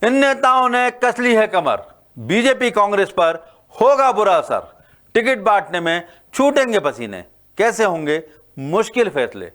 इन नेताओं ने कस ली है कमर, बीजेपी कांग्रेस पर होगा बुरा असर, टिकट बांटने में छूटेंगे पसीने, कैसे होंगे मुश्किल फैसले।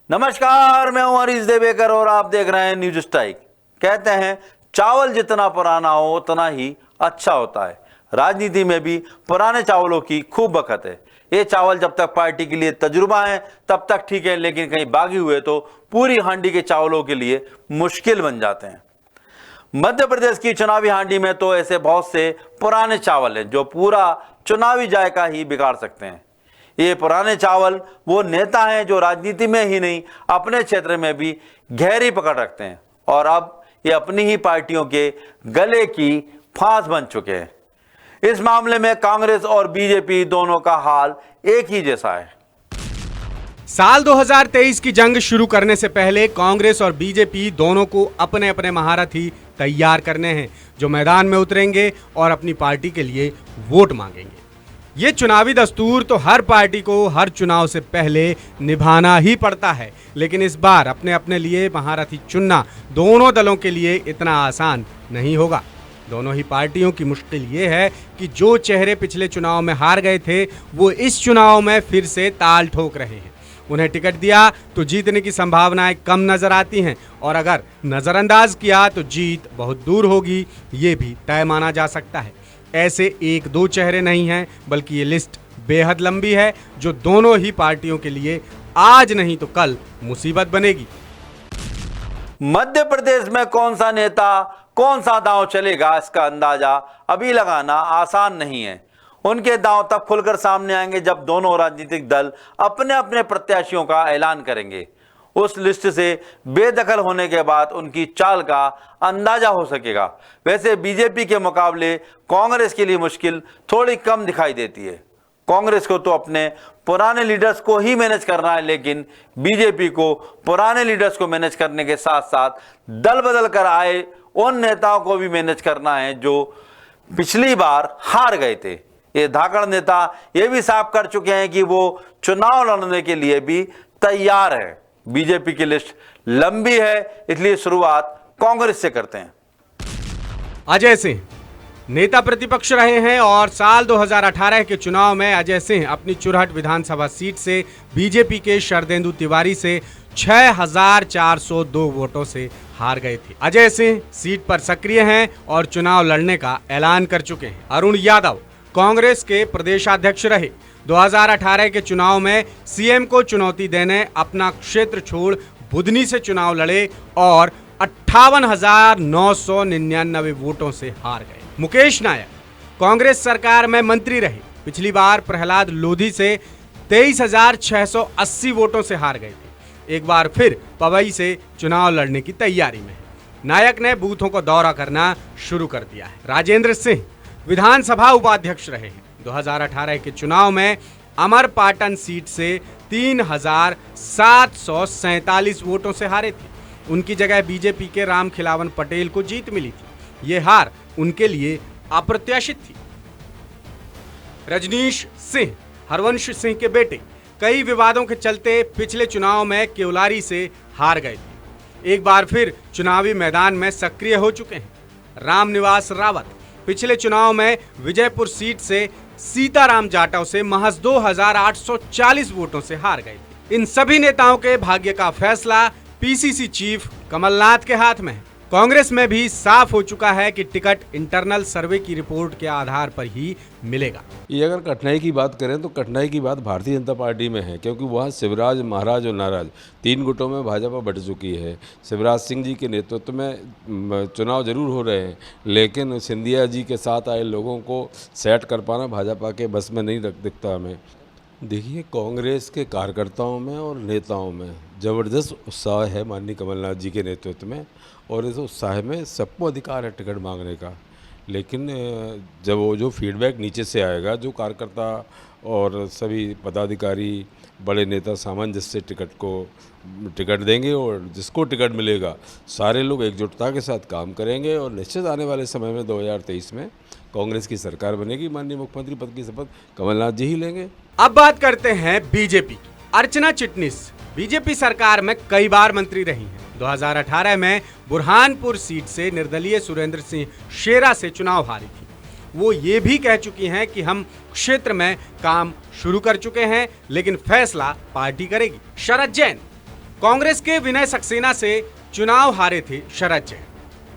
नमस्कार, मैं हूं हरीश देवेकर और आप देख रहे हैं न्यूज स्ट्राइक। कहते हैं चावल जितना पुराना हो उतना ही अच्छा होता है। राजनीति में भी पुराने चावलों की खूब बखत है। ये चावल जब तक पार्टी के लिए तजुर्बा है तब तक ठीक है, लेकिन कहीं बागी हुए तो पूरी हांडी के चावलों के लिए मुश्किल बन जाते हैं। मध्य प्रदेश की चुनावी हांडी में तो ऐसे बहुत से पुराने चावल हैं जो पूरा चुनावी जायका ही बिगाड़ सकते हैं। ये पुराने चावल वो नेता हैं जो राजनीति में ही नहीं अपने क्षेत्र में भी गहरी पकड़ रखते हैं और अब ये अपनी ही पार्टियों के गले की फांस बन चुके हैं। इस मामले में कांग्रेस और बीजेपी दोनों का हाल एक ही जैसा है। साल 2023 की जंग शुरू करने से पहले कांग्रेस और बीजेपी दोनों को अपने अपने महारथी तैयार करने हैं जो मैदान में उतरेंगे और अपनी पार्टी के लिए वोट मांगेंगे। ये चुनावी दस्तूर तो हर पार्टी को हर चुनाव से पहले निभाना ही पड़ता है, लेकिन इस बार अपने अपने लिए महारथी चुनना दोनों दलों के लिए इतना आसान नहीं होगा। दोनों ही पार्टियों की मुश्किल ये है कि जो चेहरे पिछले चुनाव में हार गए थे वो इस चुनाव में फिर से ताल ठोक रहे हैं। उन्हें टिकट दिया तो जीतने की संभावनाएं कम नजर आती हैं और अगर नजरअंदाज किया तो जीत बहुत दूर होगी, ये भी तय माना जा सकता है। ऐसे एक दो चेहरे नहीं हैं, बल्कि ये लिस्ट बेहद लंबी है जो दोनों ही पार्टियों के लिए आज नहीं तो कल मुसीबत बनेगी। मध्य प्रदेश में कौन सा नेता कौन सा दांव चलेगा, इसका अंदाजा अभी लगाना आसान नहीं है। उनके दांव तब खुलकर सामने आएंगे जब दोनों राजनीतिक दल अपने अपने प्रत्याशियों का ऐलान करेंगे। उस लिस्ट से बेदखल होने के बाद उनकी चाल का अंदाजा हो सकेगा। वैसे बीजेपी के मुकाबले कांग्रेस के लिए मुश्किल थोड़ी कम दिखाई देती है। कांग्रेस को तो अपने पुराने लीडर्स को ही मैनेज करना है, लेकिन बीजेपी को पुराने लीडर्स को मैनेज करने के साथ साथ दल बदल कर आए उन नेताओं को भी मैनेज करना है जो पिछली बार हार गए थे। ये धाकड़ नेता ये भी साफ कर चुके हैं कि वो चुनाव लड़ने के लिए भी तैयार है। बीजेपी की लिस्ट लंबी है, इसलिए शुरुआत कांग्रेस से करते हैं। अजय सिंह नेता प्रतिपक्ष रहे हैं और साल 2018 के चुनाव में अजय सिंह अपनी चुरहट विधानसभा सीट से बीजेपी के शरदेंदु तिवारी से 6402 वोटों से हार गए थे। अजय सिंह सीट पर सक्रिय हैं और चुनाव लड़ने का ऐलान कर चुके हैं। अरुण यादव कांग्रेस के प्रदेशाध्यक्ष रहे। 2018 के चुनाव में सीएम को चुनौती देने अपना क्षेत्र छोड़ बुधनी से चुनाव लड़े और 58,999 वोटों से हार गए। मुकेश नायक कांग्रेस सरकार में मंत्री रहे। पिछली बार प्रहलाद लोधी से 23,680 वोटों से हार गए थे। एक बार फिर पवई से चुनाव लड़ने की तैयारी में है। नायक ने बूथों को दौरा करना शुरू कर दिया है। राजेंद्र सिंह विधानसभा उपाध्यक्ष रहे हैं। 2018 के चुनाव में अमरपाटन सीट से 3,747 वोटों से हारे थे। उनकी जगह बीजेपी के राम खिलावन पटेल को जीत मिली थी। ये हार उनके लिए अप्रत्याशित थी। रजनीश सिंह हरवंश सिंह के बेटे कई विवादों के चलते पिछले चुनाव में केवलारी से हार गए थे। एक बार फिर चुनावी मैदान में सक्रिय हो चुके हैं। रामनिवास रावत पिछले चुनाव में विजयपुर सीट से सीताराम जाटव से महज 2,840 वोटों से हार गए थे। इन सभी नेताओं के भाग्य का फैसला पीसीसी चीफ कमलनाथ के हाथ में है। कांग्रेस में भी साफ हो चुका है कि टिकट इंटरनल सर्वे की रिपोर्ट के आधार पर ही मिलेगा। ये अगर कठिनाई की बात करें तो कठिनाई की बात भारतीय जनता पार्टी में है, क्योंकि वहाँ शिवराज, महाराज और नाराज 3 गुटों में भाजपा बट चुकी है। शिवराज सिंह जी के नेतृत्व में चुनाव जरूर हो रहे हैं, लेकिन सिंधिया जी के साथ आए लोगों को सेट कर पाना भाजपा के बस में नहीं दिखता हमें। देखिए, कांग्रेस के कार्यकर्ताओं में और नेताओं में ज़बरदस्त उत्साह है माननीय कमलनाथ जी के नेतृत्व में, और इस उत्साह में सबको अधिकार है टिकट मांगने का। लेकिन जब वो जो फीडबैक नीचे से आएगा, जो कार्यकर्ता और सभी पदाधिकारी बड़े नेता सामंजस्य से टिकट देंगे और जिसको टिकट मिलेगा सारे लोग एकजुटता के साथ काम करेंगे और निश्चित आने वाले समय में 2023 में कांग्रेस की सरकार बनेगी। माननीय मुख्यमंत्री पद की शपथ कमलनाथ जी ही लेंगे। अब बात करते हैं बीजेपी की। अर्चना चिटनिस बीजेपी सरकार में कई बार मंत्री रही हैं। 2018 में बुरहानपुर सीट से निर्दलीय सुरेंद्र सिंह शेरा से चुनाव हारी थी। वो ये भी कह चुकी हैं कि हम क्षेत्र में काम शुरू कर चुके हैं, लेकिन फैसला पार्टी करेगी। शरद जैन, कांग्रेस के विनय सक्सेना से चुनाव हारे थे शरद जैन।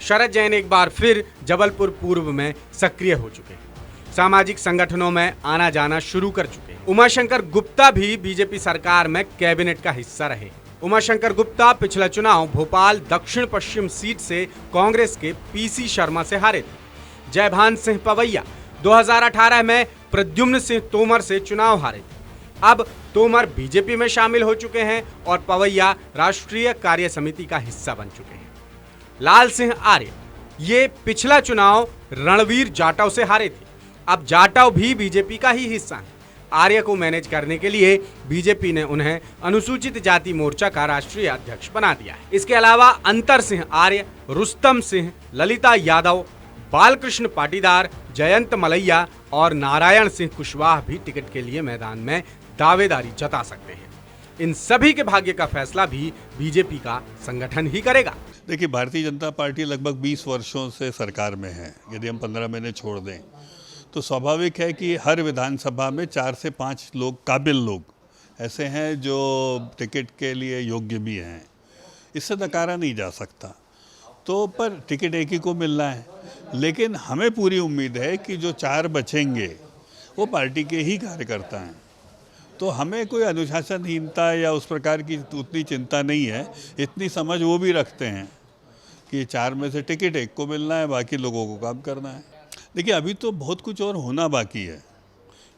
शरद जैन एक बार फिर जबलपुर पूर्व में सक्रिय हो चुके हैं, सामाजिक संगठनों में आना जाना शुरू कर चुके हैं। उमाशंकर गुप्ता भी बीजेपी सरकार में कैबिनेट का हिस्सा रहे। उमाशंकर गुप्ता पिछला चुनाव भोपाल दक्षिण पश्चिम सीट से कांग्रेस के पीसी शर्मा से हारे थे। जयभान सिंह पवैया 2018 में प्रद्युम्न सिंह तोमर से चुनाव हारे थे। अब तोमर बीजेपी में शामिल हो चुके हैं और पवैया राष्ट्रीय कार्य समिति का हिस्सा बन चुके हैं। लाल सिंह आर्य, ये पिछला चुनाव रणवीर जाटव से हारे थे। अब जाटव भी बीजेपी का ही हिस्सा है। आर्य को मैनेज करने के लिए बीजेपी ने उन्हें अनुसूचित जाति मोर्चा का राष्ट्रीय अध्यक्ष बना दिया है। इसके अलावा अंतर सिंह आर्य, रुस्तम सिंह, ललिता यादव, बालकृष्ण पाटीदार, जयंत मलैया और नारायण सिंह कुशवाहा भी टिकट के लिए मैदान में दावेदारी जता सकते हैं। इन सभी के भाग्य का फैसला भी बीजेपी का संगठन ही करेगा। देखिए, भारतीय जनता पार्टी लगभग 20 वर्षों से सरकार में है। यदि हम 15 महीने छोड़ दें तो स्वाभाविक है कि हर विधानसभा में 4 से 5 लोग, काबिल लोग ऐसे हैं जो टिकट के लिए योग्य भी हैं। इससे नकारा नहीं जा सकता। तो पर टिकट एक ही को मिलना है, लेकिन हमें पूरी उम्मीद है कि जो 4 बचेंगे वो पार्टी के ही कार्यकर्ता हैं। तो हमें कोई अनुशासनहीनता या उस प्रकार की उतनी चिंता नहीं है। इतनी समझ वो भी रखते हैं कि 4 में से टिकट एक को मिलना है, बाकी लोगों को काम करना है। देखिए, अभी तो बहुत कुछ और होना बाकी है।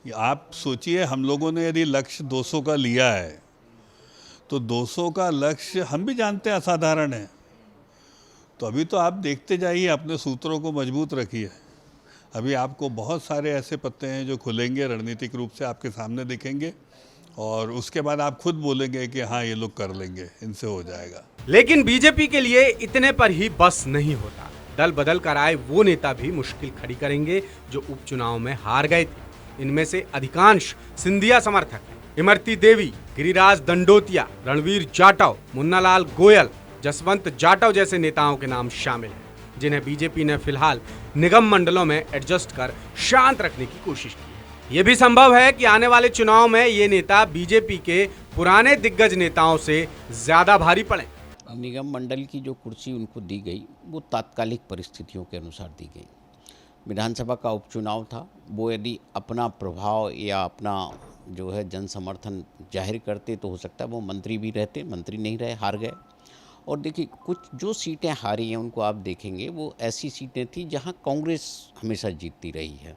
आप सोचिए, हम लोगों ने यदि लक्ष्य 200 का लिया है तो 200 का लक्ष्य हम भी जानते हैं असाधारण है। तो अभी तो आप देखते जाइए, अपने सूत्रों को मजबूत रखिए। अभी आपको बहुत सारे ऐसे पत्ते हैं जो खुलेंगे, रणनीतिक रूप से आपके सामने दिखेंगे और उसके बाद आप खुद बोलेंगे कि हाँ, ये लोग कर लेंगे, इनसे हो जाएगा। लेकिन बीजेपी के लिए इतने पर ही बस नहीं होता। दल बदल कर आए वो नेता भी मुश्किल खड़ी करेंगे जो उपचुनाव में हार गए थे। इनमें से अधिकांश सिंधिया समर्थक हैं। इमरती देवी, गिरिराज दंडोतिया, रणवीर जाटव, मुन्नालाल गोयल, जसवंत जाटव जैसे नेताओं के नाम शामिल हैं, जिन्हें बीजेपी ने फिलहाल निगम मंडलों में एडजस्ट कर शांत रखने की कोशिश की है। ये भी संभव है कि आने वाले चुनाव में ये नेता बीजेपी के पुराने दिग्गज नेताओं से ज्यादा भारी पड़े। निगम मंडल की जो कुर्सी उनको दी गई वो तात्कालिक परिस्थितियों के अनुसार दी गई। विधानसभा का उपचुनाव था, वो यदि अपना प्रभाव या अपना जो है जन समर्थन जाहिर करते तो हो सकता है वो मंत्री भी रहते। मंत्री नहीं रहे, हार गए। और देखिए, कुछ जो सीटें हारी हैं उनको आप देखेंगे वो ऐसी सीटें थी जहां कांग्रेस हमेशा जीतती रही है।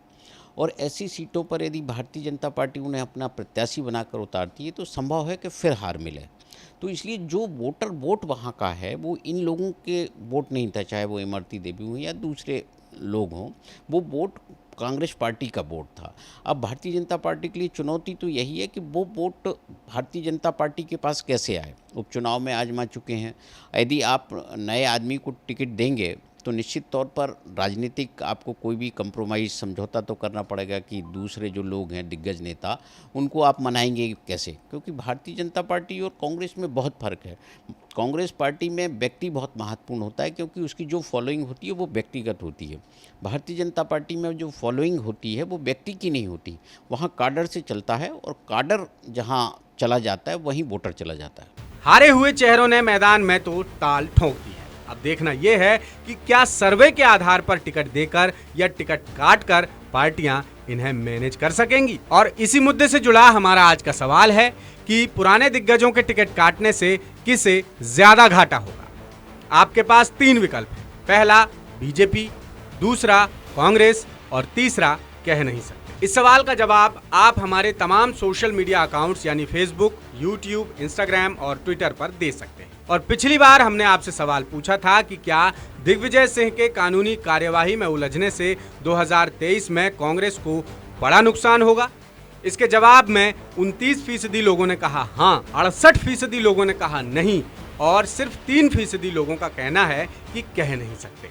और ऐसी सीटों पर यदि भारतीय जनता पार्टी उन्हें अपना प्रत्याशी बनाकर उतारती है तो संभव है कि फिर हार मिले। तो इसलिए जो वोट वहाँ का है वो इन लोगों के वोट नहीं था, चाहे वो इमरती देवी हों या दूसरे लोग हों, वो वोट कांग्रेस पार्टी का वोट था। अब भारतीय जनता पार्टी के लिए चुनौती तो यही है कि वो वोट भारतीय जनता पार्टी के पास कैसे आए। उपचुनाव में आजमा चुके हैं, यदि आप नए आदमी को टिकट देंगे तो निश्चित तौर पर राजनीतिक आपको कोई भी कंप्रोमाइज़, समझौता तो करना पड़ेगा कि दूसरे जो लोग हैं दिग्गज नेता, उनको आप मनाएंगे कैसे। क्योंकि भारतीय जनता पार्टी और कांग्रेस में बहुत फ़र्क है। कांग्रेस पार्टी में व्यक्ति बहुत महत्वपूर्ण होता है क्योंकि उसकी जो फॉलोइंग होती है वो व्यक्तिगत होती है। भारतीय जनता पार्टी में जो फॉलोइंग होती है वो व्यक्ति की नहीं होती, वहाँ काडर से चलता है और काडर जहाँ चला जाता है वहीं वोटर चला जाता है। हारे हुए चेहरों ने मैदान में तो ताल ठोंक दी है। अब देखना यह है कि क्या सर्वे के आधार पर टिकट देकर या टिकट काटकर पार्टियां इन्हें मैनेज कर सकेंगी। और इसी मुद्दे से जुड़ा हमारा आज का सवाल है कि पुराने दिग्गजों के टिकट काटने से किसे ज्यादा घाटा होगा। आपके पास 3 विकल्प हैं। पहला बीजेपी, दूसरा कांग्रेस और तीसरा कह नहीं सकते। इस सवाल का जवाब आप हमारे तमाम सोशल मीडिया अकाउंट्स यानी फेसबुक, यूट्यूब, इंस्टाग्राम और ट्विटर पर दे सकते हैं। और पिछली बार हमने आपसे सवाल पूछा था कि क्या दिग्विजय सिंह के कानूनी कार्यवाही में उलझने से 2023 में कांग्रेस को बड़ा नुकसान होगा। इसके जवाब में 29% लोगों ने कहा हाँ, 68% लोगों ने कहा नहीं और सिर्फ 3% लोगों का कहना है कि कह नहीं सकते।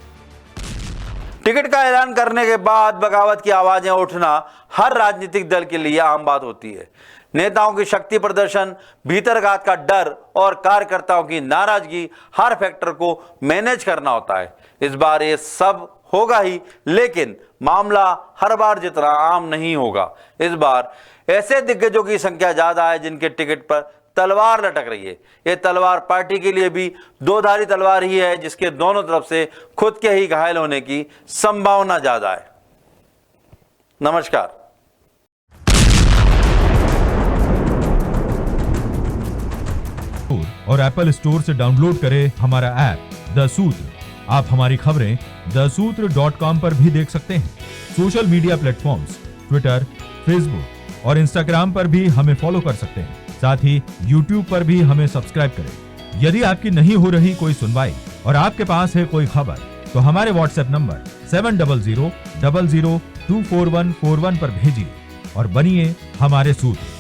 टिकट का ऐलान करने के बाद बगावत की आवाजें उठना हर राजनीतिक दल के लिए आम बात होती है, नेताओं की शक्ति प्रदर्शन, भीतरघात का डर और कार्यकर्ताओं की नाराजगी, हर फैक्टर को मैनेज करना होता है। इस बार ये सब होगा ही, लेकिन मामला हर बार जितना आम नहीं होगा। इस बार ऐसे दिग्गजों की संख्या ज्यादा है जिनके टिकट पर तलवार लटक रही है। ये तलवार पार्टी के लिए भी दोधारी तलवार ही है, जिसके दोनों तरफ से खुद के ही घायल होने की संभावना ज्यादा है। नमस्कार। और एप्पल स्टोर से डाउनलोड करें हमारा ऐप द सूत्र। आप हमारी खबरें thesutra.com पर भी देख सकते हैं। Social media platforms Twitter, Facebook और इंस्टाग्राम पर भी हमें फॉलो कर सकते हैं। साथ ही यूट्यूब पर भी हमें सब्सक्राइब करें। यदि आपकी नहीं हो रही कोई सुनवाई और आपके पास है कोई खबर, तो हमारे व्हाट्सएप नंबर 700000244141 पर भेजिए और बनिए हमारे सूत्र।